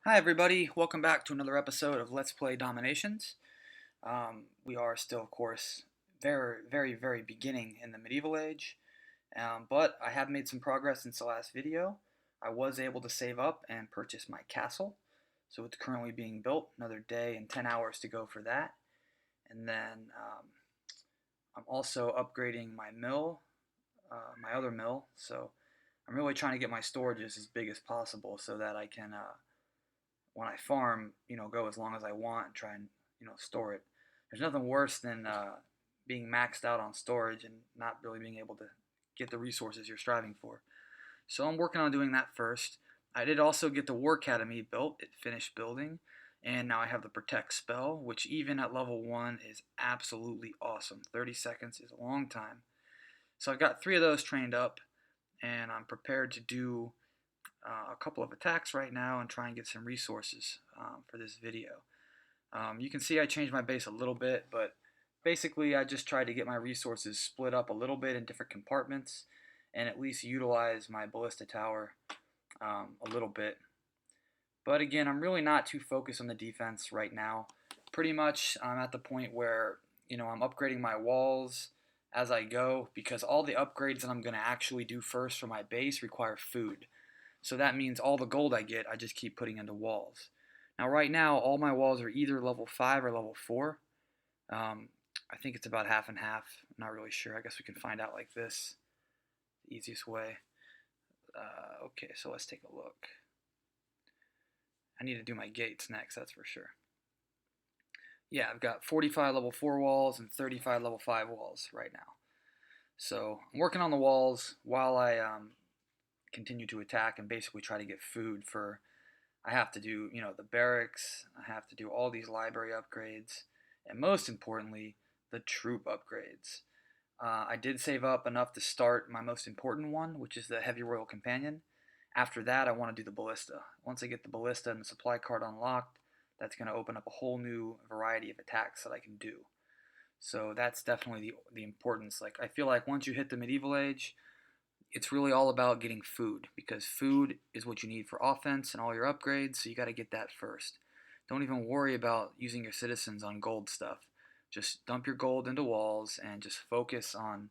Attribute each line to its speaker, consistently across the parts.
Speaker 1: Hi everybody, welcome back to another episode of Let's Play DomiNations. We are still, of course, very beginning in the medieval age, but I have made some progress since the last video. I was able to save up and purchase my castle, so it's currently being built. Another day and 10 hours to go for that. And then I'm also upgrading my mill, my other mill, so I'm really trying to get my storages as big as possible so that I can when I farm, go as long as I want and try and, store it. There's nothing worse than being maxed out on storage and not really being able to get the resources you're striving for. So I'm working on doing that first. I did also get the War Academy built. It finished building. And now I have the Protect spell, which even at level 1 is absolutely awesome. 30 seconds is a long time. So I've got 3 of those trained up, and I'm prepared to do a couple of attacks right now and try and get some resources for this video. You can see I changed my base a little bit, but basically I just tried to get my resources split up a little bit in different compartments and at least utilize my ballista tower a little bit. But again, I'm really not too focused on the defense right now. Pretty much I'm at the point where I'm upgrading my walls as I go because all the upgrades that I'm going to actually do first for my base require food. So that means all the gold I get, I just keep putting into walls. Now right now, all my walls are either level 5 or level 4. I think it's about half and half. I'm not really sure. I guess we can find out like this. The easiest way. Okay, so let's take a look. I need to do my gates next, that's for sure. Yeah, I've got 45 level 4 walls and 35 level 5 walls right now. So I'm working on the walls while I continue to attack and basically try to get food for. I have to do, the barracks. I have to do all these library upgrades, and most importantly, the troop upgrades. I did save up enough to start my most important one, which is the Heavy Royal Companion. After that, I want to do the Ballista. Once I get the Ballista and the supply card unlocked, that's going to open up a whole new variety of attacks that I can do. So that's definitely the importance. Like I feel like once you hit the medieval age, it's really all about getting food because food is what you need for offense and all your upgrades, so you got to get that first. Don't even worry about using your citizens on gold stuff. Just dump your gold into walls and just focus on,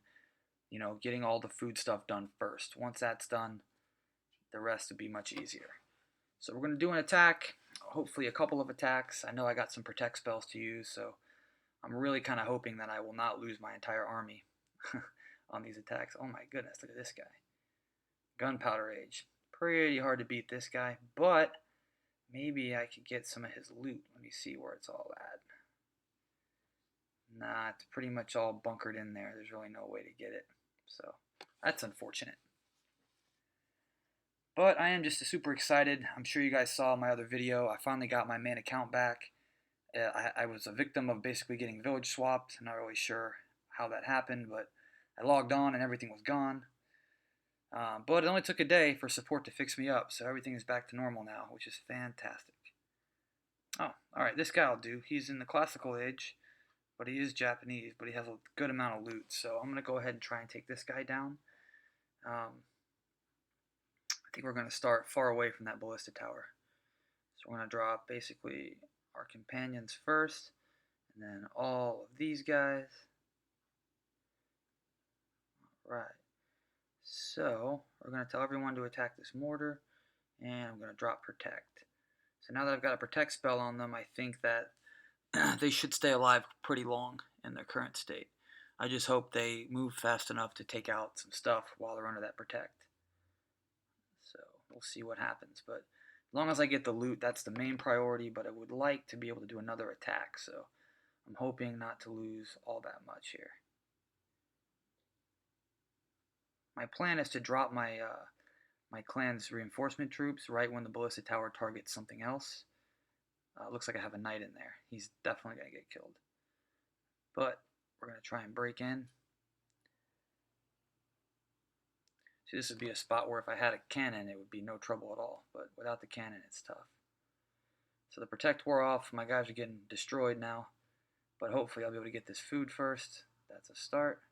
Speaker 1: getting all the food stuff done first. Once that's done, the rest will be much easier. So we're going to do an attack, hopefully a couple of attacks. I know I got some protect spells to use, so I'm really kind of hoping that I will not lose my entire army on these attacks. Oh my goodness, look at this guy. Gunpowder Age. Pretty hard to beat this guy, but maybe I could get some of his loot. Let me see where it's all at. Nah, it's pretty much all bunkered in there. There's really no way to get it. So that's unfortunate. But I am just super excited. I'm sure you guys saw my other video. I finally got my main account back. I was a victim of basically getting village swapped. I'm not really sure how that happened, but I logged on and everything was gone. But it only took a day for support to fix me up, so everything is back to normal now, which is fantastic. Oh, alright, this guy will do. He's in the classical age, but he is Japanese, but he has a good amount of loot, so I'm going to go ahead and try and take this guy down. I think we're going to start far away from that ballista tower. So we're going to drop basically our companions first, and then all of these guys. Alright. So we're going to tell everyone to attack this mortar, and I'm going to drop protect. So now that I've got a protect spell on them, I think that they should stay alive pretty long in their current state. I just hope they move fast enough to take out some stuff while they're under that protect. So we'll see what happens. But as long as I get the loot, that's the main priority, but I would like to be able to do another attack. So I'm hoping not to lose all that much here. My plan is to drop my clan's reinforcement troops right when the ballista tower targets something else. Looks like I have a knight in there. He's definitely going to get killed. But we're going to try and break in. See, this would be a spot where if I had a cannon, it would be no trouble at all. But without the cannon, it's tough. So the protect wore off. My guys are getting destroyed now. But hopefully I'll be able to get this food first. That's a start.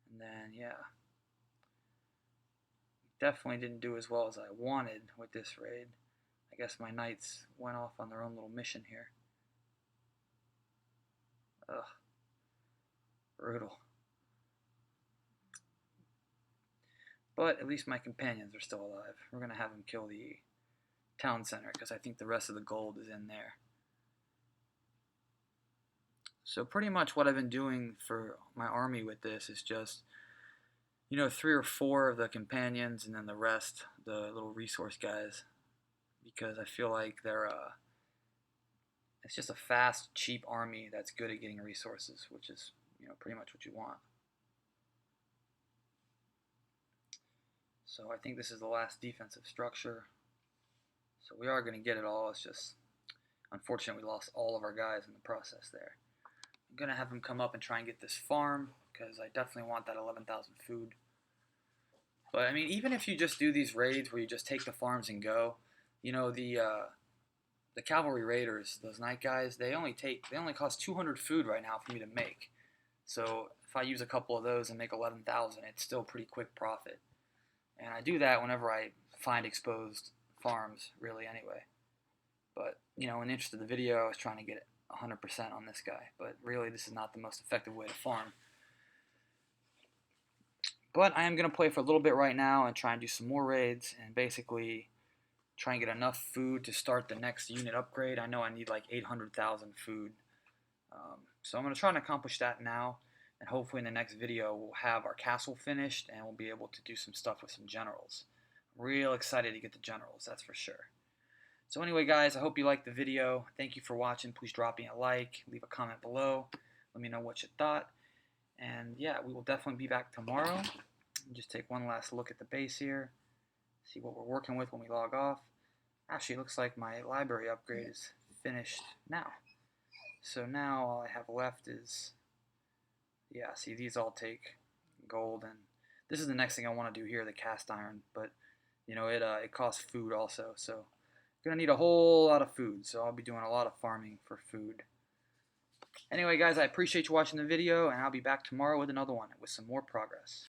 Speaker 1: And then, yeah. Definitely didn't do as well as I wanted with this raid. I guess my knights went off on their own little mission here. Ugh. Brutal. But at least my companions are still alive. We're going to have them kill the town center because I think the rest of the gold is in there. So pretty much what I've been doing for my army with this is just, 3 or 4 of the companions and then the rest, the little resource guys, because I feel like it's just a fast, cheap army that's good at getting resources, which is, pretty much what you want. So I think this is the last defensive structure. So we are going to get it all. It's just unfortunate we lost all of our guys in the process there. I'm going to have them come up and try and get this farm because I definitely want that 11,000 food. But I mean, even if you just do these raids where you just take the farms and go, the cavalry raiders, those night guys, they only cost 200 food right now for me to make. So if I use a couple of those and make 11,000, it's still pretty quick profit. And I do that whenever I find exposed farms, really, anyway. But, in the interest of the video, I was trying to get 100% on this guy. But really, this is not the most effective way to farm. But I am going to play for a little bit right now and try and do some more raids and basically try and get enough food to start the next unit upgrade. I know I need like 800,000 food. So I'm going to try and accomplish that now. And hopefully in the next video we'll have our castle finished and we'll be able to do some stuff with some generals. I'm real excited to get the generals, that's for sure. So anyway guys, I hope you liked the video. Thank you for watching. Please drop me a like, leave a comment below. Let me know what you thought. And yeah, we will definitely be back tomorrow. Just take one last look at the base here. See what we're working with when we log off. Actually, it looks like my library upgrade is finished now. So now all I have left is, see, these all take gold, and this is the next thing I want to do here, the cast iron. But it costs food also, so gonna need a whole lot of food. So I'll be doing a lot of farming for food. Anyway, guys, I appreciate you watching the video, and I'll be back tomorrow with another one with some more progress.